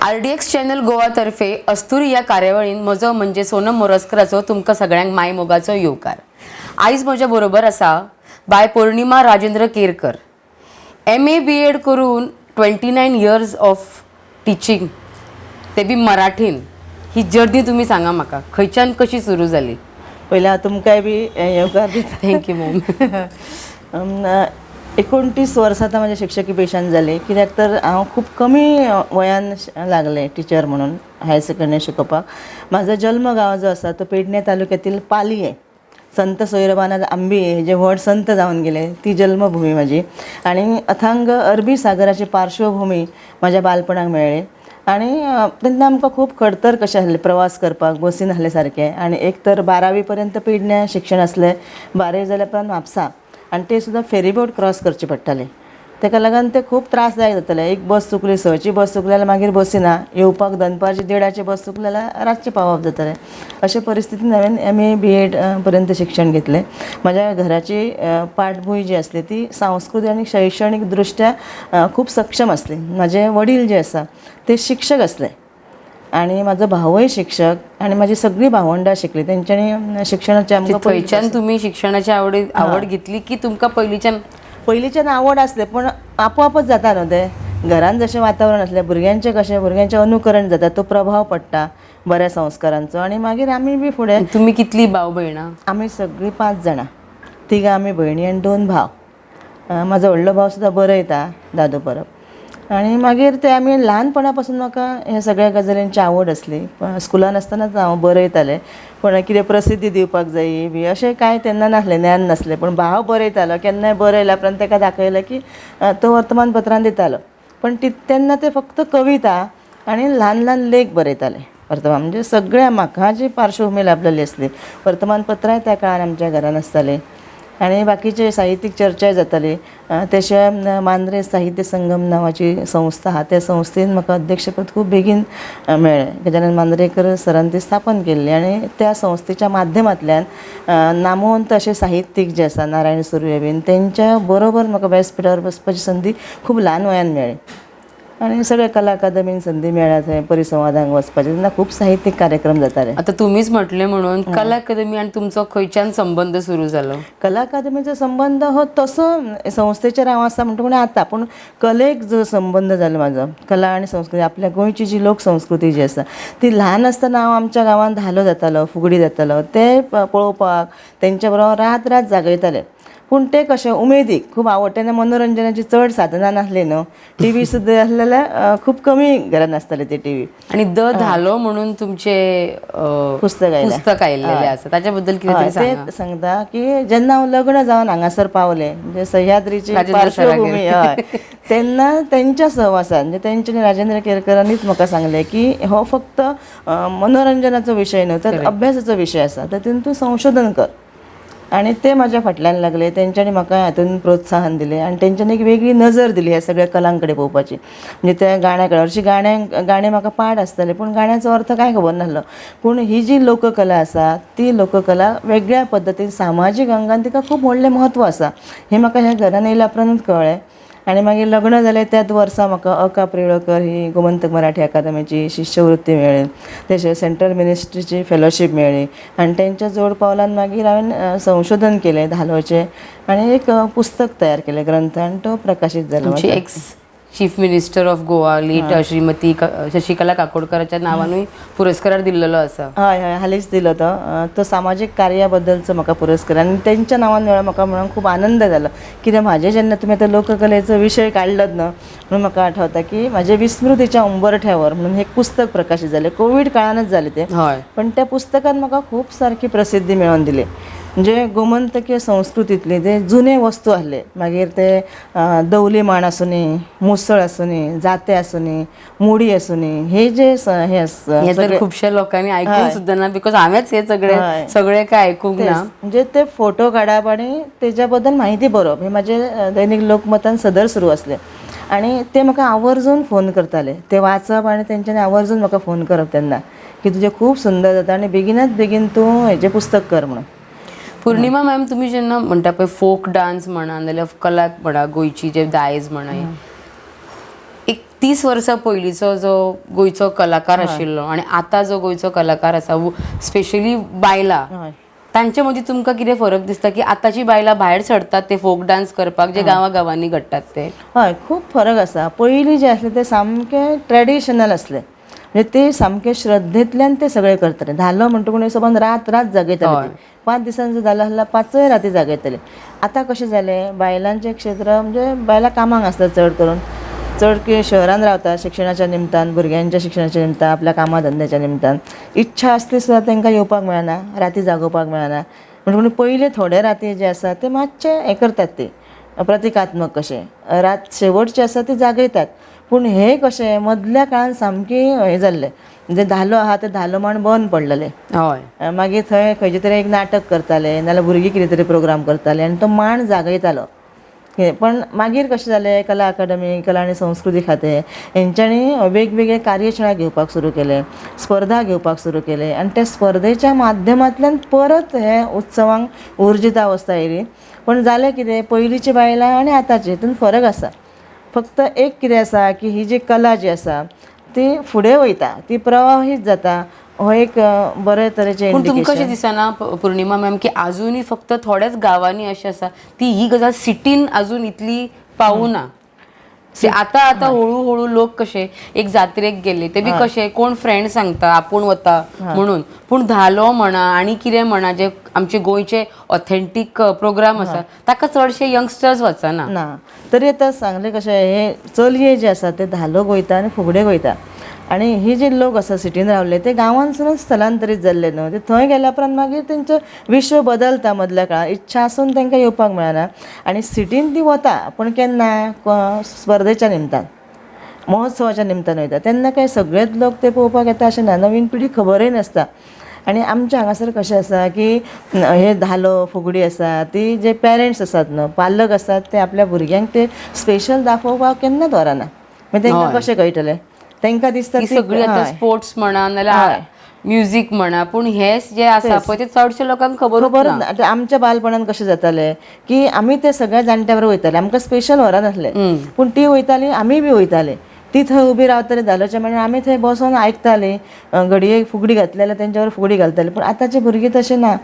RDX channel गोवातर्फे अस्तुरी या कार्यावळीन म्हजो म्हणजे सोनम मोरजकराचो तुमकां सगळ्यांक माय मोगाचो येवकार. आयज म्हज्या बरोबर आसा बाय पौर्णिमा राजेंद्र केरकर. MA BEd करून 29 इयर्स ऑफ टिचींग, ते बी मराठीन. ही जर्नी तुम्ही सांगा म्हाका खंयच्यान कशी सुरू जाली? पयलीं हांव तुमकांय बी येवकार दिता. Thank you ma'am. 29 वर्सां आतां म्हाजें शिक्षकी पेशान जाली, कित्याक तर हांव खूब कमी वयान लागलें टिचर म्हणून हायर सेकंडरी शिकोवपाक. म्हाजो जल्म गांव जो आसा तो पेडणे तालुक्यातील पालये, संत सोयरोबानाथ आंबे जे व्हड संत जावन गेले ती जल्मभूमी म्हाजी. आनी अथांग अरबी सागराची पार्श्वभूमी म्हाज्या बालपणाक मेळ्ळी. आनी तेन्ना आमकां खूब खडतर कशें आसलें प्रवास करपाक, बसीन आसलें सारकें. आनी एक तर 12वी पर्यंत पेडण्या शिक्षण आसलें, 12वी जाल्या उपरांत म्हापसा, आनी ते सुद्दां फेरीबोट क्रॉस करची पडटाली. तेका लागून ते खूब त्रासदायक जाताले. एक बस चुकली, सची बस चुकली जाल्यार मागीर बसीना येवपाक दनपारची 1:30ची बस चुकली जाल्यार रातचें पावप जातालें. अशे परिस्थितीन हांवें MA BEd पर्यंत शिक्षण घेतलें. म्हाज्या घराची पाठभूंय जी आसली ती सांस्कृतीक आनी शैक्षणीक दृश्ट्या खूब सक्षम आसली. म्हाजे वडील जे आसा ते शिक्षक आसले आनी म्हाजो भावय शिक्षक आनी म्हाजी सगळीं भावंडां शिकलीं. तेंच्यांनी शिक्षणाची आमकां खंयच्यान तुम्ही शिक्षणाची आवड घेतली की तुमकां पयलींच्यान आवड आसलें, पूण आपोआपच जाता न्हू तें. घरान जशें वातावरण आसलें भुरग्यांचें कशें भुरग्यांचें अनुकरण जाता, तो प्रभाव पडटा बऱ्या संस्कारांचो. आनी मागीर आमी बी फुडें. तुम्ही कितली भाव भयणां? आमी सगळीं 5 जाणां, 3 आमी भयणी आनी 2 भाव. म्हाजो व्हडलो भाव सुद्दां बरयता, दादू परब. आनी मागीर ते आमी ल्हानपणा पासून म्हाका हे सगळ्या गजालींची आवड आसली. स्कुलान आसतनाच हांव बरयतालें, पूण कितें प्रसिद्धी दिवपाक जायी बी अशें कांय तेन्ना नासलें, ज्ञान नासलें. पूण भाव बरयतालो, केन्नाय बरयल्या उपरांत ताका दाखयलें की तो वर्तमानपत्रान दितालो. पण तेन्ना ते फक्त कविता आनी ल्हान ल्हान लेख बरयताले वर्तमान. म्हणजे सगळ्या म्हाका जी पार्श्वभूमी लाभलेली आसली. वर्तमानपत्रांय त्या काळार आमच्या घरान आसतालीं आनी बाकीचे साहित्यीक चर्चाय जाताली. ते शिवाय मांद्रे साहित्य संगम नांवाची संस्था आहा, त्या संस्थेन म्हाका अध्यक्षपद खूब बेगीन मेळ्ळें. गजानन मांद्रेकर सरान ती स्थापन केल्ली आनी त्या संस्थेच्या माध्यमांतल्यान नामवंत अशे साहित्यीक जे आसा नारायण सुर्वे बीन तेंच्या बरोबर म्हाका व्यासपिठार बसपाची संदी खूब ल्हान वयान मेळ्ळी. आनी सगळे कला अकादमीन संदी मेळ्ळ्या, थंय परिसंवादांक वचपाचें. तेन्ना खूब साहित्यीक कार्यक्रम जाताले. आता तुम्हीच म्हटले म्हणून कला अकादमी आणि तुमचो खंयच्यान संबंध सुरू जालो? कला अकादमीचो संबंध हो तसो संस्थेचेर हांव आसा म्हणटा आतां, पूण कलेक जो संबंध जालो म्हाजो, कला आनी संस्कृती, आपल्या गोंयची जी लोकसंस्कृती जी आसा ती ल्हान आसतना हांव आमच्या गांवांत धालो जातालो, फुगडी जातालो, ते पळोवपाक तेंच्या बरोबर रात रात जागयताले. पूण ते कशें उमेदीक खूब आवड. तेन्ना मनोरंजनाची चड साधनां नासली न्हू. TV सुद्दां आसली जाल्यार खूब कमी घरान आसताली ती TV. आणि धालो म्हणून तुमचे पुस्तक आयिल्लेले आसा, ताच्या बद्दल कितें तरी सांगा. ते सांगता की जेन्ना हांव लग्न जावन हांगासर पावलें, म्हणजे सह्याद्रीची पार्श्वभूमी, हय, तेन्ना तेंच्या सहवासान म्हणजे तेंच्यांनी राजेंद्र केरकरांनीच म्हाका सांगलें की हो फक्त मनोरंजनाचो विशय न्हू, तर अभ्यासाचो विशय आसा, तातूंत तूं संशोधन कर. आनी ते म्हाज्या फाटल्यान लागले. तेंच्यांनी म्हाका हातूंत प्रोत्साहन दिलें आनी तेंच्यांनी एक वेगळी नजर दिली ह्या सगळ्या कलां कडेन पळोवपाची. म्हणजे त्या गाण्याकडे हरशीं गाणे म्हाका पाठ आसताले, पूण गाण्याचो अर्थ कांय खबर नासलो. पूण ही जी लोककला आसा ती लोककला वेगळ्या पद्दतीन सामाजीक अंगान तिका खूब व्हडलें म्हत्व आसा हें म्हाका ह्या घरान येयल्या उपरांतूच कळ्ळें. आनी मागीर लग्न जालें त्याच वर्सा म्हाका अ.का. प्रेळकर ही गोमंतक मराठी अकादमीची शिश्यवृत्ती मेळ्ळी. तशें सेंट्रल मिनिस्ट्रीची फेलोशीप मेळ्ळी. आनी तेंच्या जोड पावलान मागीर हांवें संशोधन केलें धालोचें आनी एक पुस्तक तयार केलें, ग्रंथ, आनी तो प्रकाशीत जालो. Ex chief minister of Goa late Shrimati Shashikala काकोडकराच्या नावानूय पुरस्कार दिल्लेलो आसा. हय हय, हालींच दिलो तो सामाजीक कार्या बद्दलचो म्हाका पुरस्कार. आनी तेंच्या नांवान मेळ्ळो म्हाका म्हणून खूब आनंद जालो. कित्याक म्हाजें जेन्ना तुमी आतां लोककलेचो विशय काडलोच न्हू, म्हणून म्हाका आठवता की म्हाजे विस्मृतीच्या उंबरठ्यावर म्हणून एक पुस्तक प्रकाशीत जालें. कोवीड काळानच जालें तें, पण त्या पुस्तकान म्हाका खूब सारकी प्रसिद्धी मेळोवन दिली. म्हणजे गोमंतकीय संस्कृतींतले जे जुने वस्तू आसले, मागीर ते दवली माण आसूनी, मुसळ आसूनी, जाते आसूनी, मुडी आसूनी, हे जे हे आसा खुबशा लोकांनी आयकून सुद्दां ना, बिकॉज हांवेंच हे सगळे काय आयकूंक ना. म्हणजे ते फोटो काडप आनी तेच्या बद्दल म्हायती बरोवप हे म्हाजे दैनीक लोकमतान सदर सुरू आसलें. आनी ते म्हाका आवर्जून फोन करताले, ते वाचप आनी तेंच्यांनी आवर्जून म्हाका फोन करप तेन्ना की तुजें खूब सुंदर जाता आनी बेगिनाच बेगीन तूं हेजें पुस्तक कर म्हणून. पूर्णिमा मॅम, तुम्ही जेन्ना म्हणटा पळय फोक डान्स म्हणा नाजाल्यार कला म्हणा, गोंयची जे दायज म्हणा, एक 30 वर्सां पयलींचो जो गोंयचो कलाकार आशिल्लो आनी आतां जो गोंयचो कलाकार आसा स्पेशली बायलां हय तांचे मदीं तुमकां कितें फरक दिसता की आतांची बायलां भायर सरतात ते फोक डान्स करपाक जे गांवांनी घडटात ते? हय खूब फरक आसा. पयलीं जे आसले ते सामके ट्रेडिशनल आसले, म्हणजे ते सामके श्रद्धेंतल्यान ते सगळे करताले. धालो म्हणटकूच सबंद रात रात जागयताले ते. 5 दिसांचो धालो आसला 5य राती जागयताले. आतां कशें जालें, बायलांचें क्षेत्र म्हणजे बायलां कामाक आसतात चड करून, चड की शहरान रावतात शिक्षणाच्या निमतान, भुरग्यांच्या शिक्षणाच्या निमतान, आपल्या कामा धंद्याच्या निमतान. इच्छा आसली सुद्दां तांकां येवपाक मेळना, राती जागोवपाक मेळना. म्हणून पयले थोडे राती जे आसा ते मातशे हें करतात ते प्रतिकात्मक कशें, रात शेवटचे आसा ते जागयतात. पूण हे कशें मदल्या काळान सामकी हें जाल्लें, म्हणजे धालो आहा ते धालो मांड बंद पडलेले. हय मागीर थंय खंयचे तरी एक नाटक करताले नाल्यार भुरगीं कितें तरी प्रोग्राम करताले आनी तो मांड जागयतालो. पण मागीर कशें जालें, कला अकादमी, कला आनी संस्कृती खातें हेंच्यांनी वेगवेगळे कार्यशाळा घेवपाक सुरू केले, स्पर्धा घेवपाक सुरू केले आनी त्या स्पर्धेच्या माध्यमांतल्यान परत हे उत्सवांक उर्जितावस्था येयली. पण जालें कितें, पयलींची बायलां आनी आतांची हितून फरक आसा. फक्त एक कितें आसा की ही जी कला जी आसा ती फुडें वयता, ती प्रवाहीत जाता, हो एक बरे तरेचें पूण तुमकां अशें इंडिकेशन. दिसना पूर्णिमा मॅम की आजुनूय फक्त थोड्याच गांवांनी अशें आसा ती ही गजाल सिटीन आजून इतली पावूना? आतां हळू लोक कशे एक जात्रेक गेले ते बी कशे कोण फ्रेंड सांगता आपूण वता म्हणून, पूण धालो म्हणा आनी कितें म्हणा जे आमचे गोंयचे ऑथेंटीक प्रोग्राम आसा ताका चडशे यंगस्टर्स वचना. ना तरी आतां सांगलें कशें, हे चलये जे आसा ते धालो गोयता आनी फुगडे गोयता. आनी हे जे लोक आसा सिटीन रावले ते गांवांतसूनच स्थलांतरीत जाल्ले न्हू, ते थंय गेल्या उपरांत मागीर तेंचो विश्व बदलता मदल्या काळार. इच्छा आसून तांकां येवपाक मेळना आनी सिटीन ती वता पण केन्ना स्पर्धेच्या निमतान, महोत्सवाच्या निमतान वयता. तेन्ना काय सगळेच लोक ते पळोवपाक येता अशें ना, नवीन पिढी खबरय नासता. आनी आमच्या हांगासर कशें आसा की हे धालो फुगडी आसा ती जे पेरंट्स आसात न्हू, पालक आसात, ते आपल्या भुरग्यांक ते स्पेशल दाखोवपाक केन्ना दवरना. मागीर तांकां कशें कळटलें, तांकां दिसता ती सगळी आतां स्पोर्ट्स म्हणा नाल्यार म्युझिक म्हणा, पूण हे जे आसा पळय ते चडशे लोकांक खबरूच ना. आतां आमच्या बालपणान कशें जातालें की आमी ते सगळ्या जाणट्या बरोबर वयताले, आमकां स्पेशल व्हरा नासले, पूण ती वयताली आमी बी वयताले. ती थंय उबी रावताली धालोच्या मांडार, आमी थंय बसून आयकताली, घडये फुगडी घातली जाल्यार तेंच्या बरोबर फुगडी घालताली. पूण आतांचे भुरगीं तशें ना,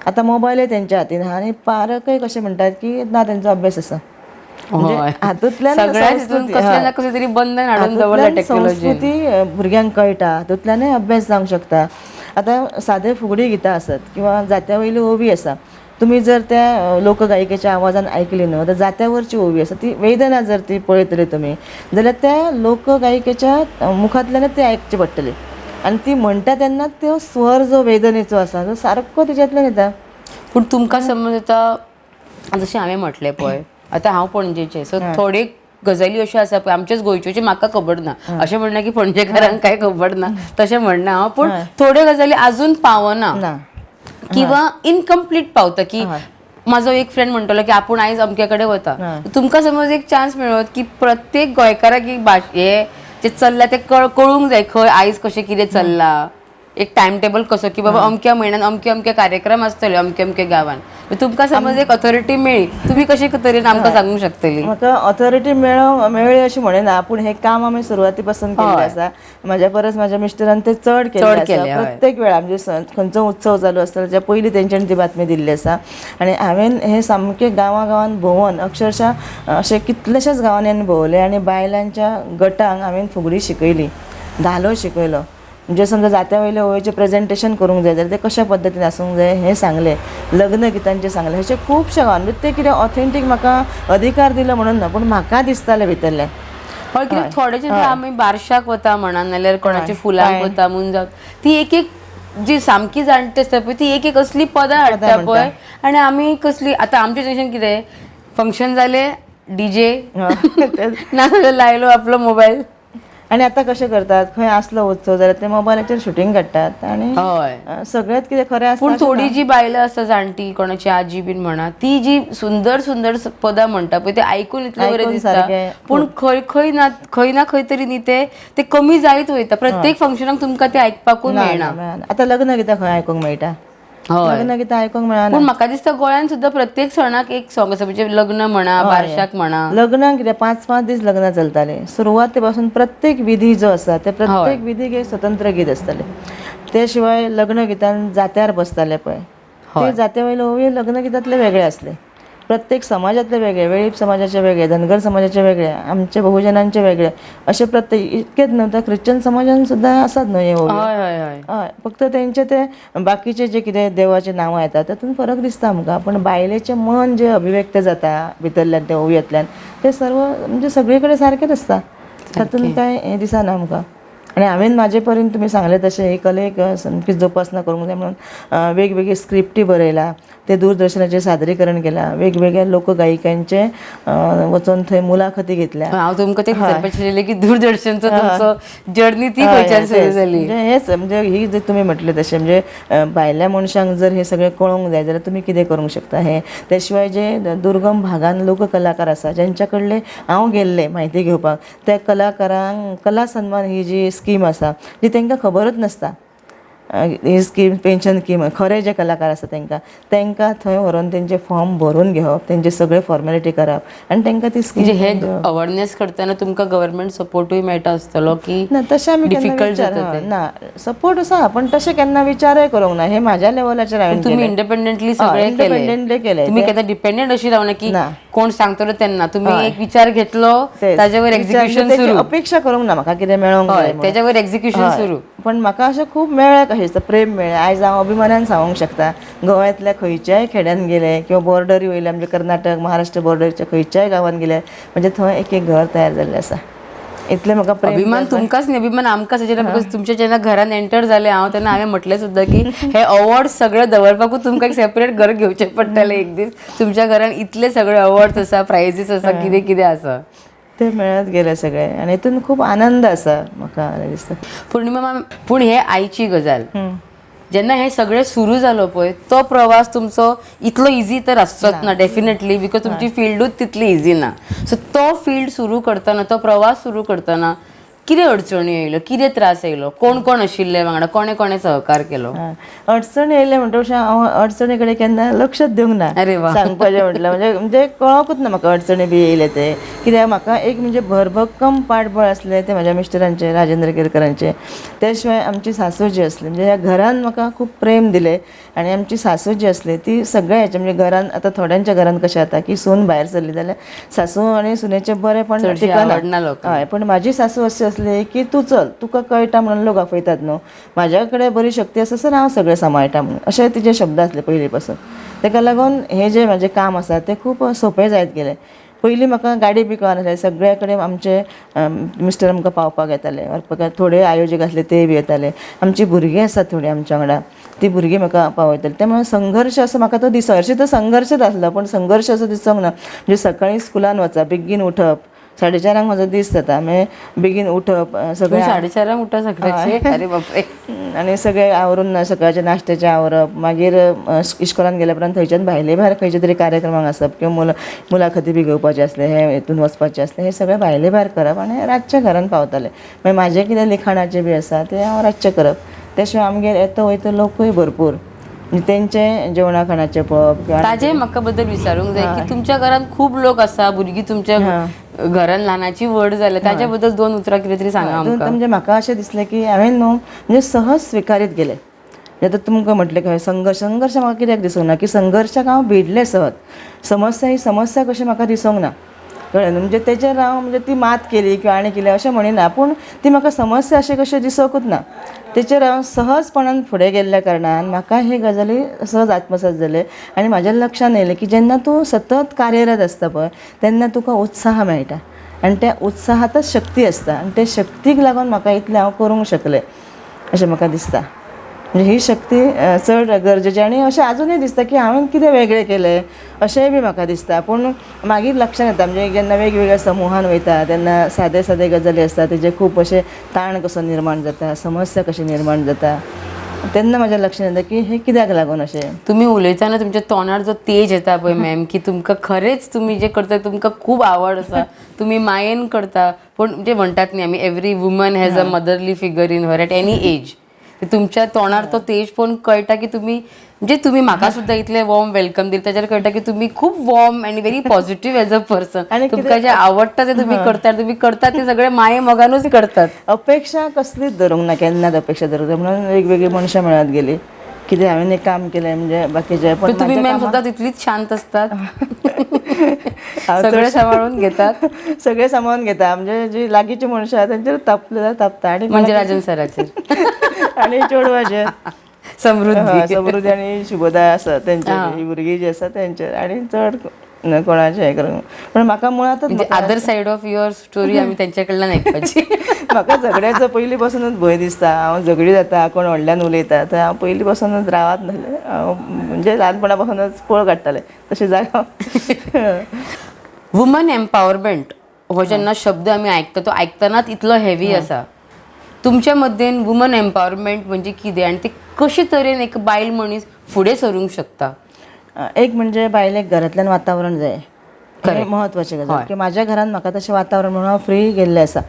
आतां मोबायलय तेंच्या हातीन आहा आनी पारकय कशें म्हणटात की ना तेंचो अभ्यास आसा. संस्कृती भुरग्यांक कळटा, हातूंतल्यानय अभ्यास जावंक शकता. आतां सादे फुगडी गितां आसत किंवा जात्या वयली ओवी आसा, तुमी जर त्या लोकगायिकेच्या आवाजान आयकली न्हू, तर जात्या वरची ओवी आसा ती वेदना जर ती पळयतले तुमी जाल्यार त्या लोकगायिकेच्या मुखांतल्यानच ती आयकची पडटली आनी ती म्हणटा तेन्ना तो स्वर जो वेदनेचो आसा तो सारको तिच्यातल्यान येता. पूण तुमकां समज आतां जशें हांवें म्हटलें पळय, आतां हांव पणजेचें, सो थोडे गजाली अश्यो आसा पळय आमच्याच गोंयच्यो म्हाका खबर ना, अशें म्हणना की पणजेकारांक कांय खबर ना तशें म्हणना हांव, पूण थोड्यो गजाली आजून पावना किंवा इनकम्प्लीट पावता. की म्हाजो एक फ्रेंड म्हणटलो की आपूण आयज अमके कडेन वता, तुमकां समज एक चान्स मेळत की प्रत्येक गोंयकाराक एक हे जे चल्ला ते कळूंक जाय खंय आयज कशें कितें चल्ला, एक टायम टेबल कसो की बाबा अमक्या म्हयन्यान अमके अमके कार्यक्रम आसतले अमके अमके गांवान. तुमकां समज एक ऑथॉरिटी मेळ्ळी, तुमी कशे तरेन आमकां सांगूंक शकतली? म्हाका ऑथॉरिटी मेळ्ळी अशी म्हणना, पूण हे काम आमी सुरवाती पासून केल्लें आसा. म्हाज्या परस म्हाज्या मिस्टरान ते चड केल्लें आसा. प्रत्येक वेळा म्हणजे खंयचो उत्सव चालू आसता ताच्या पयलीं तेंच्यांनी ती बातमी दिल्ली आसा. आनी हांवें हे सामके गांवागांवान भोंवून अक्षरशः अशे कितलेशेच गांवांनी हांवें भोंवले आनी बायलांच्या गटांक हांवें फुगडी शिकयली, धालो शिकयलो. म्हणजे समजा जात्या वयले ओवेचें प्रेजेंटेशन करूंक जाय जाल्यार ते कशा पद्दतीन आसूंक जाय हें सांगलें, लग्न गितांचें सांगलें. अशें खुबशे गांवान ते कितें ऑथेंटीक म्हाका अधिकार दिलो म्हणून ना, पूण म्हाका दिसतालें भितरलें. हय कित्याक थोडेचे आमी बारशाक वता म्हणा नाल्यार कोणाच्या फुलांक वता म्हूण जावं, ती एक एक जी सामकी जाणटी आसता पळय ती एक एक असली पदां हाडटा पळय, आनी आमी कसली आतां आमचें जशें कितें फंक्शन जालें डीजे नाजाल्यार लायलो आपलो मोबायल. आनी आतां कशें करतात, खंय आसलो उत्सव जाल्यार ते मोबायलाचेर शुटींग काडटात आनी सगळ्यात कितें खरें आसता. पूण थोडी जी बायलां आसता जाणटी, कोणाची आजी बीन म्हणा, ती जी सुंदर सुंदर पदां म्हणटा पळय ते आयकून इतलें बरें दिसता, पूण खंय ना खंय तरी न्ही ते कमी जायत वयता. प्रत्येक फंक्शनाक तुमकां ते आयकपाकूच मेळना. आतां लग्न गितां खंय आयकूंक मेळटा? होय. लग्न गितां आयकूंक मेळना. पूण म्हाका दिसता गोंयांत सुद्दां प्रत्येक सणाक एक सॉंग आसा, म्हणजे लग्न म्हणा, बारशाक म्हणा. लग्नाक कितें 5-5 दीस लग्न चलताले. सुरवाते पासून प्रत्येक विधी जो आसा ते प्रत्येक विधीक एक स्वतंत्र गीत आसताले. ते शिवाय लग्न गितान जात्यार बसताले पळय, ते जात्या वयले ओवी लग्न गितांतले वेगळे असले. प्रत्येक समाजातले वेगळे, वेळीप समाजाचे वेगळे, धनगर समाजाचे वेगळे, आमचे बहुजनांचे वेगळे, असे प्रत्येक इतकेच नव्हतं. ख्रिश्चन समाजान सुद्दां आसात न्हू हे ओवी. हय हय हय. हय, फक्त तेंचे ते बाकीचे जे कितें देवाचे नांवां येतात तातूंत फरक दिसता आमकां. पण बायलेचें मन जे अभिव्यक्त जाता भितरल्यान त्या ओवयांतल्यान ते सर्व म्हणजे सगळे कडेन सारकेंच आसता. तातूंत कांय हें दिसना आमकां. आनी हांवें म्हाजे परीन तुमी सांगले तशें ही कलेक सामकी जोपासना करूंक जाय म्हणून वेगवेगळी स्क्रिप्टी बरयला, ते दूरदर्शनाचेर सादरीकरण केलां, वेगवेगळ्या लोकगायिकांचे वचून थंय मुलाखती घेतल्या. हांव तुमकां ते विचारपाचें की दूरदर्शनचो तुमचो जर्नी ती खंयच्यान सुरू जाली. म्हणजे हेच म्हणजे ही जे तुमी म्हटले तशें म्हणजे भायल्या मनशांक जर हे सगळें कळोंक जाय जाल्यार तुमी कितें करूंक शकता. हे त्या शिवाय जे दुर्गम भागान लोककलाकार आसा ज्यांच्या कडले हांव गेल्लें म्हायती घेवपाक, त्या कलाकारांक कला सन्मान ही जी स्कीम आसा जी तांकां खबरच नासता. ही स्कीम पेन्शन स्कीम खरे जे कलाकार आसा तांकां थंय व्हरून तेंचे फॉर्म भरून घेवप, तेंचे सगळे फॉर्मेलिटी करप आनी तांकां ती स्कीम. म्हणजे हे अवेअरनेस करतना तुमकां गव्हर्नमेंट सपोर्टूय मेळटा आसतलो की ना तशें आमी डिफिकल्ट जाता केन्ना ना सपोर्ट आसा पण तशें केन्ना विचारय करूंक ना. हे म्हाज्या लेवलाचेर हांवें तुम्ही इंडिपेंडंटली सगळे केले. तुम्ही केन्ना डिपेंडंट अशी रावना की कोण सांगतलो तेन्ना तुम्ही एक विचार घेतलो ताजेवर एक्झिक्युशन सुरू. अपेक्षा करूंक ना म्हाका कितें मेळोंक जाय त्याच्यावर एक्झिक्युशन सुरू. पण म्हाका अशें खूब मेळ्ळें कशें प्रेम मेळ्ळें. आयज हांव अभिमानान सांगूंक शकता गोंयांतल्या खंयच्याय खेड्यान गेले किंवा बॉर्डरी वयल्या म्हणजे कर्नाटक महाराष्ट्र बॉर्डरीच्या खंयच्याय गांवांत गेले म्हणजे थंय एक घर तयार जाल्लें आसा. इतलें म्हाका प्रेम. अभिमान तुमकांच न्ही, अभिमान आमकांच. बिकॉज तुमच्या जेन्ना घरान एंटर जालें हांव तेन्ना हांवें म्हटलें सुद्दां की हे अवॉर्ड सगळे दवरपाकूच तुमकां एक सेपरेट घर घेवचें पडटलें एक दीस. तुमच्या घरान इतले सगळे अवॉर्ड्स आसा, प्रायजीस आसा, कितें कितें आसा ते मेळत गेले सगळे आनी हितून खूब आनंद आसा म्हाका दिसता. पूर्णिमा मॅम, पूण हे आयची गजाल जेन्ना हे सगळें सुरू जालो पळय तो प्रवास तुमचो इतलो इझी तर आसचोच ना डेफिनेटली, बिकॉज तुमची फिल्डूच तितली इझी ना. सो तो फील्ड सुरू करतना, तो प्रवास सुरू करतना कितें अडचणी येयल्यो, कितें त्रास येयलो, कोण कोण आशिल्ले वांगडा, कोणे कोणे सहकार केलो? अडचणी येयले म्हणटकच हांव अडचणी कडेन केन्ना लक्षच दिवंक ना. अरे वा. सांगपाचें म्हटल्यार म्हणजे कळोकूच ना म्हाका अडचणी बी येयले ते. कित्याक म्हाका एक म्हणजे भरभक्कम पाठबळ आसलें ते म्हाज्या मिस्टरांचे, राजेंद्र केरकरांचे. त्या शिवाय आमची सासू जी आसली म्हणजे ह्या घरान म्हाका खूब प्रेम दिलें. आनी आमची सासू जी आसली ती सगळ्या हेच्या म्हणजे घरान आतां थोड्यांच्या घरान कशें जाता की सून भायर सरली जाल्यार सासू आनी सुनेचें बरेंपण टिकना. हय, पण म्हाजी सासू अशी आसली की तूं चल, तुका कळटा म्हणून लोक आपयतात न्हू, म्हाज्या कडेन बरी शक्ती आसा सर हांव सगळें सांबाळटा म्हणून अशे तिचे शब्द आसले पयलीं पासून. ताका लागून हे जे म्हाजें काम आसा तें खूब सोंपें जायत गेलें. पयलीं म्हाका गाडी बी कळनासले, सगळे कडेन आमचे मिस्टर आमकां पावपाक येताले, व्हरपाक थोडे आयोजक आसले ते बी येताले. आमची भुरगीं आसात थोडीं आमच्या वांगडा, ती भुरगीं म्हाका पावयताली. त्यामुळे संघर्श असो म्हाका तो दिसो, हरशीं तो संघर्शच आसलो पण संघर्श असो दिसोंक ना. म्हणजे सकाळीं स्कुलान वचप, बेगीन उठप, 4:30 म्हाजो दीस जाता, मागीर बेगीन उठप सगळें 4:30 उठा सकाळचे. अरे बापरे. आनी सगळें आवरून सकाळच्या नाश्त्याचें आवरप, मागीर इस्कॉलान गेल्या उपरांत थंयच्यान भायले भायर खंयच्या तरी कार्यक्रमाक आसप किंवा मुलाखती बी घेवपाचे आसले, हे हितून वचपाचें आसलें, हे सगळें भायले भायर करप आनी रातच्या घरान पावतालें. मागीर म्हाजें कितें लिखाणाचें बी आसा तें हांव रातचें करप. त्या शिवाय आमगेर येतो वयतो लोकूय भरपूर, म्हणजे तेंचे जेवणा खाणाचें पळोवप. ताजें म्हाका बद्दल विचारूंक जाय की तुमच्या घरान खूब लोक आसा, भुरगीं तुमच्या घरान ल्हानाची व्हड जाल्या, ताच्या बद्दल 2 उतरां कितें तरी सांगा आमकां. म्हणजे म्हाका अशें दिसलें की हांवें न्हू म्हणजे सहज स्विकारीत गेलें. आतां तुमकां म्हटलें की संघर्श म्हाका कित्याक दिसूंक ना की संघर्शाक हांव भिडलें सहज. समस्या ही समस्या कशी म्हाका दिसूंक ना, कळ्ळें न्हू. म्हणजे तेचेर हांव म्हणजे ती मात केली किंवा आनी केलें अशें म्हणिना, पूण ती म्हाका समस्या अशें कशें दिसोकूच ना. तेचेर हांव सहजपणान फुडें गेल्ल्या कारणान म्हाका हे गजाली सहज आत्मसात जाले. आनी म्हाज्या लक्षान येयलें की जेन्ना तूं सतत कार्यरत आसता पळय तेन्ना तुका उत्साह मेळटा आनी त्या उत्साहांतच शक्ती आसता आनी ते शक्तीक लागून म्हाका इतलें हांव करूंक शकलें अशें म्हाका दिसता. म्हणजे ही शक्ती चड गरजेची आनी अशें आजुनूय दिसता की हांवें कितें वेगळें केलें अशेंय बी म्हाका दिसता. पूण मागीर लक्षांत येता म्हणजे जेन्ना वेगवेगळ्या समूहान वयता तेन्ना सादे सादे गजाली आसता, तेजे खूब अशें ताण कसो निर्माण जाता, समस्या कशी निर्माण जाता, तेन्ना म्हाज्या लक्षांत येता की हे कित्याक लागून अशें. तुम्ही उलयतना तुमच्या तोंडार जो तेज येता पळय मॅम, की तुमकां खरेंच तुमी जे करता तुमकां खूब आवड आसा, तुमी मायेन करता. पूण म्हणजे म्हणटात न्ही आमी every woman has a motherly figure in her at any age. ते तुमच्या तोंडार तो तेज पण कळटा की तुम्ही म्हणजे तुम्ही म्हाका सुद्धा इतले वॉर्म वेलकम दिले त्याच्यावर कळटा की तुम्ही खूप वॉर्म आणि very positive as a person आणि तुमका जे आवडतं ते तुम्ही करतात ते सगळे माये मोगानूच करतात. अपेक्षा कसलीच धरूंक ना, केन्नाच अपेक्षा धरूंक ना. म्हणून वेगवेगळी मनशां मेळत गेली. कितें हांवें एक काम केलें म्हणजे बाकीचे पण पण तुम्ही माझ्या मॅम कामां- सुद्धा तितलीच शांत असतात. हांव सगळे चडशें- सांभाळून घेतात. सगळे सांबाळून घेता. म्हणजे जी लागींची मनशां आहा तेंचेर तापले जाल्यार तापता आणि म्हणजे राजन सराचेर आणि चेडवाचेर समृद्धी समृद्धी आणि शुभदा आसा तेंचेर, ही भुरगीं जी आसा तेंचेर आणि चड कोणाचें हें करूंक. पण म्हाका मुळातच म्हणजे other side of your story आम्ही त्यांच्याकडनं ऐकपाची. म्हाका झगड्याचो पयलीं पासूनच भंय दिसता. हांव झगडी जाता, कोण व्हडल्यान उलयता तर हांव पयलीं पासूनच रावात नासलें. हांव म्हणजे ल्हानपणा पासूनच पळ काडटालें तशें जालें. वुमन एम्पावरमेंट हो जेन्ना शब्द आमी आयकता तो आयकतनाच इतलो हेवी आसा. तुमच्या मद्देन वुमन एम्पावरमेंट म्हणजे कितें आनी ते कशे तरेन एक बायल मनीस फुडें सरूंक शकता? एक म्हणजे बायलेक घरांतल्यान वातावरण जाय. हे म्हत्वाचें गजाल की म्हाज्या घरान म्हाका तशें वातावरण म्हणून हांव फ्री गेल्लें आसा.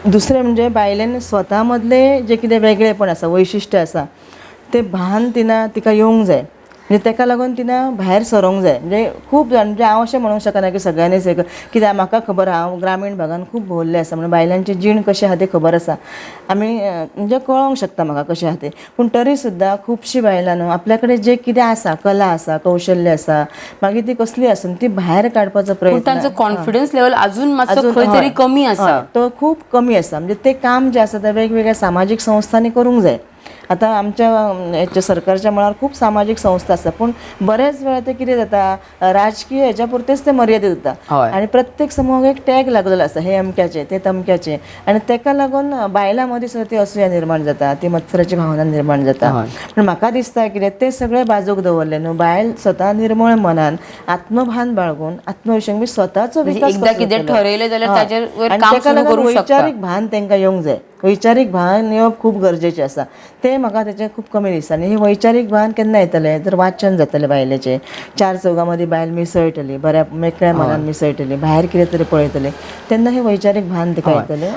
दुसरें म्हणजे बायलेन स्वता मदले जे कितें वेगळेपण आसा, वैशिश्ट्य आसा तें भान तिका येवंक जाय. म्हणजे तेका लागून तिनं भायर सरोंक जाय. म्हणजे खूब जाण म्हणजे हांव अशें म्हणूंक शकना की सगळ्यांनीच एक कित्याक म्हाका खबर आहा हांव ग्रामीण भागान खूब भोंवल्लें आसा. म्हणजे बायलांची जीण कशी आहा ती खबर आसा. आमी म्हणजे कळोंक शकता म्हाका कशें आहा तें. पूण तरी सुद्दां खुबशीं बायलां न्हू आपल्या कडेन जे कितें आसा, कला आसा, कौशल्य आसा, मागीर ती कसली आसून ती भायर काडपाचो पण प्रयत्न तांचो कॉन्फिडन्स लेवल अजून मातसो खंय तरी हय, कमी आसा. हय, तो खूब कमी आसा. म्हणजे ते काम जे आसा ते वेगवेगळ्या सामाजीक संस्थांनी करूंक जाय. आतां आमच्या हेच्या सरकारच्या मळार खूब सामाजीक संस्था आसा पूण बरेच वेळा ते कितें जाता राजकीय हेच्या पुरतेच ते मर्यादित हय. उरता आनी प्रत्येक समूहाक एक टॅग लागलेलो आसा हे अमक्याचे ते तमक्याचे आनी तेका लागून बायलां मदीं सुद्दां ती असूया निर्माण जाता, ती मत्सराची भावना निर्माण जाता. हय. पण म्हाका दिसता कितें ते सगळे बाजूक दवरले न्हू बायल स्वता निर्मळ मनान आत्मभान बाळगून आत्मविश्वास म्हणजे स्वताचो म्हणजे विकास एकदा कसो कितें जातलो. ठरयलें जाल्यार हय. ताचेर वयर आनी काम तेका सुरू लागून करूंक शकता. वैचारीक भान तांकां येवंक जाय. वैचारीक भान येवप खूब गरजेचें आसा. ते म्हाका तेचें खूब कमी दिसता आनी हे वैचारीक भान केन्ना येतलें जर वाचन जातलें बायलेचें. चार चौगां मदीं बायल मिसळटली, बऱ्या मेकळ्या मनान मिसळटली, भायर कितें तरी पळयतली तेन्ना हे वैचारीक भान तिका येतलें.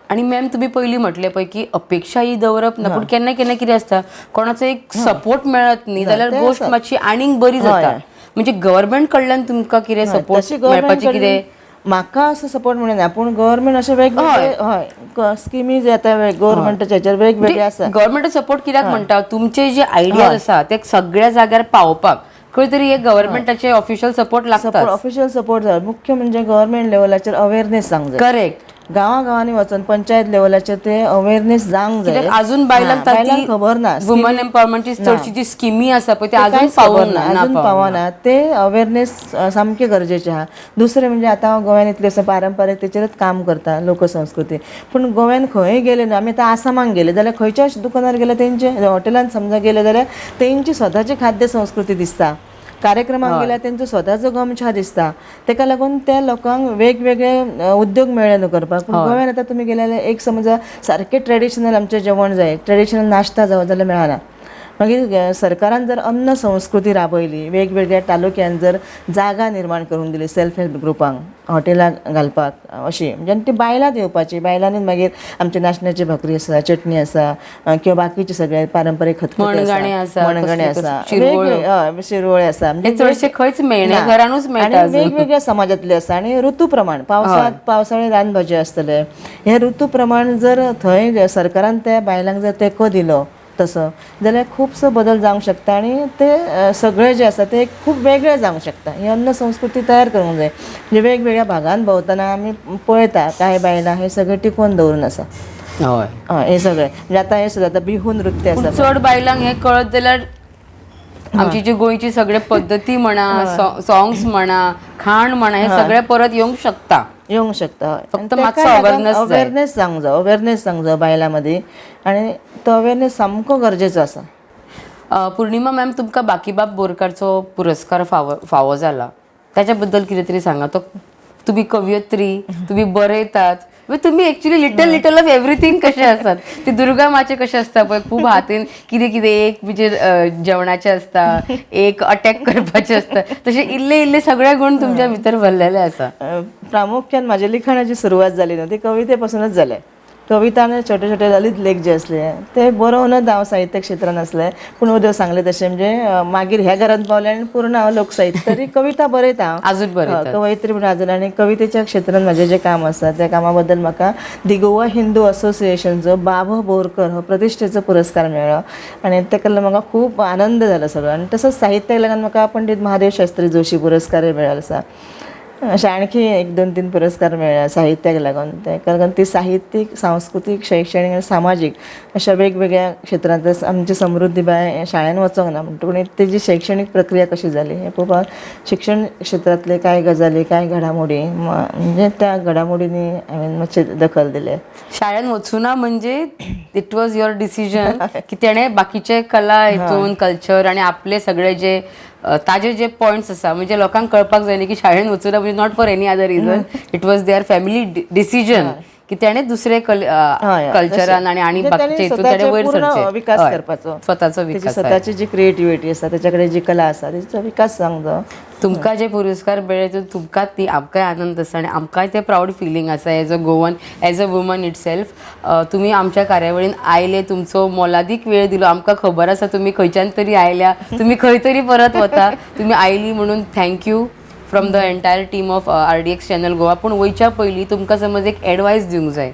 आणि मॅम तुम्ही पहिली म्हटले पळय की अपेक्षा ही दवरप ना पण केन्ना केन्ना कितें आसता कोणाचो एक सपोर्ट मेळत न्ही जाल्यार गोष्ट मातशी आनीक बरी जाता. म्हणजे गव्हर्नमेंट कडल्यान तुमकां कितें सपोर्ट मेळपाची कितें? म्हाका असो सपोर्ट म्हणना पूण गव्हर्नमेंट अशे वेगवेगळे हय स्किमी जे येता गव्हर्नमेंटाचे हेचेर वेगवेगळे आसा. गव्हर्नमेंट सपोर्ट कित्याक म्हणटा तुमचे जे आयडियाज आसा ते सगळ्या जाग्यार पावपाक खंय तरी एक गव्हर्नमेंटाचे ऑफिशियल सपोर्ट लागता. ऑफिशियल सपोर्ट जाय. मुख्य म्हणजे गव्हर्नमेंट लेवलाचेर अवेरनेस जावंक जाय. करेक्ट. गांवांनी वचून पंचायत लेवलाचेर ते अवेरनेस जावंक जाय. अजून बायलांक खबर ना वुमन एम्पावरमेंटची चडशी जी स्किमी आसा पळय ते अजून पावना ते अवेरनेस सामके गरजेचे आहा. दुसरें म्हणजे आतां हांव गोंयान इतलें असं पारंपारीक तेचेरच काम करता लोकसंस्कृती पूण गोंयान खंय गेले न्हू आमी आतां आसामाक गेले जाल्यार खंयच्या दुकानार गेले तेंचे हॉटेलान समजा गेले जाल्यार तेंची स्वताची खाद्य संस्कृती दिसता. कार्यक्रमाक गेल्यार तेंचो स्वताचो गमछा दिसता. तेका लागून त्या लोकांक वेगवेगळे उद्योग मेळ्ळे न्हू करपाक. पूण गोंयान आतां तुमी गेले जाल्यार एक समजा सारकें ट्रेडिशनल आमचें जेवण जाय ट्रेडिशनल नाश्ता जावं जाल्यार मेळना. मागीर सरकारान जर अन्न संस्कृती राबयली वेगवेगळ्या तालुक्यान जर जागा निर्माण करून दिली सेल्फ हेल्प ग्रुपांक हॉटेलां घालपाक अशी म्हणजे ती बायलांच येवपाची बायलांनी मागीर आमची नाशण्याची भाकरी आसा चटणी आसा किंवा बाकीचे सगळे पारंपारीक खतखतें आसा मणगणें आसा शिरवळे आसा म्हणजे चडशे खंयच मेळना घरानूच मेळटा. आनी वेगवेगळ्या समाजातले आसा आनी ऋतू प्रमाण पावसांत पावसाळी रानभाजी आसतले हे ऋतू प्रमाण जर थंय सरकारान त्या बायलांक जर तेंको दिलो तसो जाल्यार खुबसो बदल जावंक शकता आनी ते सगळे जे आसा ते खूब वेगळे जावंक शकता. ही अन्न संस्कृती तयार करूंक जाय. म्हणजे वेगवेगळ्या भागांत भोंवतना आमी पळयता कांय बायलां हे सगळे टिकोवन दवरून आसा. हे सगळे म्हणजे आतां हे सुद्दां आतां बिहू नृत्य आसा. चड बायलांक हे कळत जाल्यार आमची जी गोंयची सगळे पद्दती म्हणा सॉंग्स म्हणा खाण म्हणा हे सगळे परत येवंक शकता. फक्त मातसो अवेरनेस जावंक जाय बायलां मदीं आनी तो अवेरनेस सामको गरजेचो आसा. पूर्णिमा मॅम तुमकां बाकीबाब बोरकारचो पुरस्कार फावो जाला त्याच्या बद्दल कितें तरी सांगा. तो तुम्ही कवयित्री तुम्ही बरयतात तुम्ही एक्चुअली लिटल ऑफ एव्हरीथिंग कशें आसात. ते दुर्गा माचे कशें आसता पळय खूब हातीन कितें कितें एक म्हणजे जेवणाचें आसता एक अटॅक करपाचें आसता तशें इल्ले इल्ले सगळे गुण तुमच्या भितर भरलेले आसा. प्रामुख्यान म्हाज्या लिखाणाची सुरवात जाली न्हू ती कविते पासूनच जाल्या. कविता आनी छोटे छोटे ललित लेख जे असले ते बरोवनच हांव साहित्य क्षेत्रान असलें, पूण देव सांगले तशें म्हणजे मागीर ह्या घरांत पावलें आनी पूर्ण हांव लोकसाहित्य तरी कविता बरयता हांव अजून बरयतात. कवयित्री म्हणून अजून. आनी कवितेच्या क्षेत्रांत म्हजें जें काम आसा त्या कामा बद्दल म्हाका दि गोवा हिंदू असोसिएशनचो बाब बोरकर हो प्रतिश्ठेचो पुरस्कार मेळ्ळो आनी तेका लागून म्हाका खूब आनंद जालो सगळो. आनी तसोच साहित्याक लागून म्हाका पंडीत महादेव शास्त्री जोशी पुरस्कारय मेळ्ळो आसा. अशे आणखी 1-2-3 पुरस्कार मेळ्ळा साहित्याक लागून. तेका लागून ती साहित्यीक, सांस्कृतीक, शैक्षणीक आनी सामाजीक अशा वेगवेगळ्या क्षेत्रांत आमची समृद्धीबाई शाळेन वचोंक ना म्हणटकूच तेजी शैक्षणीक प्रक्रिया कशी जाली हें पळोवपाक शिक्षण क्षेत्रांतले कांय गजाली, कांय घडामोडी म्हणजे त्या घडामोडींनी हांवें मातशे दखल दिले. शाळेन वचूना म्हणजे इट वॉज युअर डिसिजन की तेणे बाकीचे कला हितून कल्चर आणि आपले सगळे जे ताजे जे पॉइंट्स आसा म्हणजे लोकांक कळपाक जाय न्ही की शाळेन वचूना म्हणजे not for any other reason, it was their family decision की तेणे दुसरे कल्चरान आणि बाकीचे हितून तेणे वयर सरचे, विकास करपाचो, स्वताचो विकास. स्वताची जी क्रिएटिव्हिटी आसा त्याच्या कडेन जी कला आसा तेचो विकास जावंक जाय. तुमकां जे पुरस्कार मेळ्ळे ते तुमकां ती आमकांय आनंद आसा आनी आमकांय ते प्राऊड फिलींग आसा as a Goan, as a woman it self. तुमी आमच्या कार्यावळीन आयले, तुमचो मोलादीक वेळ दिलो. आमकां खबर आसा तुमी खंयच्यान तरी आयल्या, तुमी खंय तरी परत वता, तुमी आयली म्हणून thank you from the entire team of RDX channel Goa. पूण वयच्या पयलीं तुमकां समज एक एडवायस दिवंक जाय,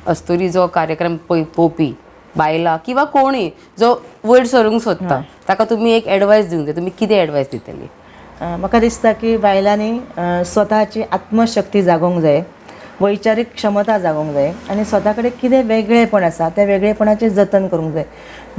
अस्तुरी जो कार्यक्रम पळोवपी बायला किंवा कोणूय जो वयर सरूंक सोदता ताका तुमी एक एडवायस दिवंक जाय, तुमी कितें एडवायस दितली? म्हाका दिसता की बायलांनी स्वताची आत्मशक्ती जागोवंक जाय, वैचारीक क्षमता जागोवंक जाय आनी स्वता कडेन कितें वेगळेपण आसा त्या वेगळेपणाचें जतन करूंक जाय.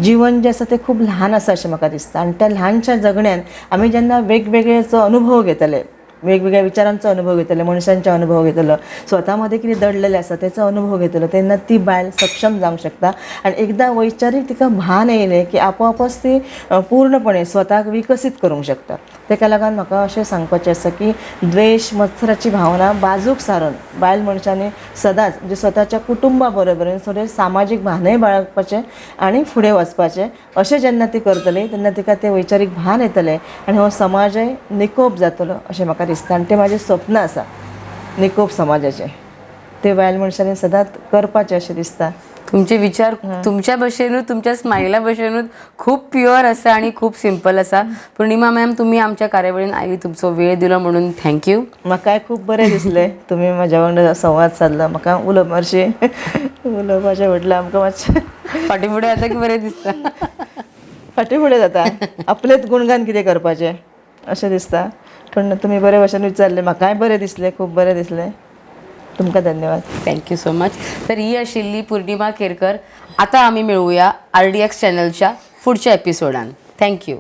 जीवन जें आसा तें खूब ल्हान आसा अशें म्हाका दिसता आनी त्या ल्हानशा जगण्यान आमी जेन्ना वेगवेगळेचो अनुभव घेतले, वेगवेगळ्या विचारांचो अनुभव घेतले, मनशांचे अनुभव घेतलो, स्वता मध्ये कितें दडलेलें आसा तेचो अनुभव घेतलो, तेन्ना ती बायल सक्षम जावंक शकता. आनी एकदां वैचारीक तिका भान येयलें की आपोआपच ती पूर्णपणे स्वताक विकसीत करूंक शकता. तेका लागून म्हाका अशें सांगपाचें आसा की द्वेश, मत्सराची भावना बाजूक सारून बायल मनशांनी सदांच म्हणजे स्वताच्या कुटुंबा बरोबरीन थोडें सामाजीक भानय बाळगपाचें आनी फुडें वचपाचें. अशें जेन्ना ती करतली तेन्ना तिका तें वैचारीक भान येतलें आनी हो समाजय निकोप जातलो अशें म्हाका दिसता. आनी तें म्हाजें स्वप्न आसा निकोप समाजाचें, ते बायल मनशांनी सदांच करपाचें अशें दिसता. तुमचे विचार तुमच्या भशेनूच, तुमच्या स्मायला भशेनूच खूप प्युअर आसा आणि खूप सिंपल आसा. पूर्णिमा मॅम, तुम्ही आमच्या कार्यावळीन आयली, तुमचो वेळ दिलो म्हणून थँक्यू. म्हाकाय खूब बरें दिसलें तुमी म्हाज्या वांगडा संवाद साधलो. म्हाका मातशें उलोवपाचें म्हटल्यार आमकां मातशें फाटी फुडें आतां की बरें दिसता. फाटी फुडें जाता, आपलेच गुणगान कितें करपाचें अशें दिसता. पण तुमी बरे भशेन विचारलें, म्हाकाय बरें दिसलें, खूब बरें दिसलें. तुमकां धन्यवाद. Thank you so much. तर ही आशिल्ली पूर्णिमा केरकर. आता आम्ही मिळूया RDX चॅनलच्या पुढच्या एपिसोडान. थँक्यू.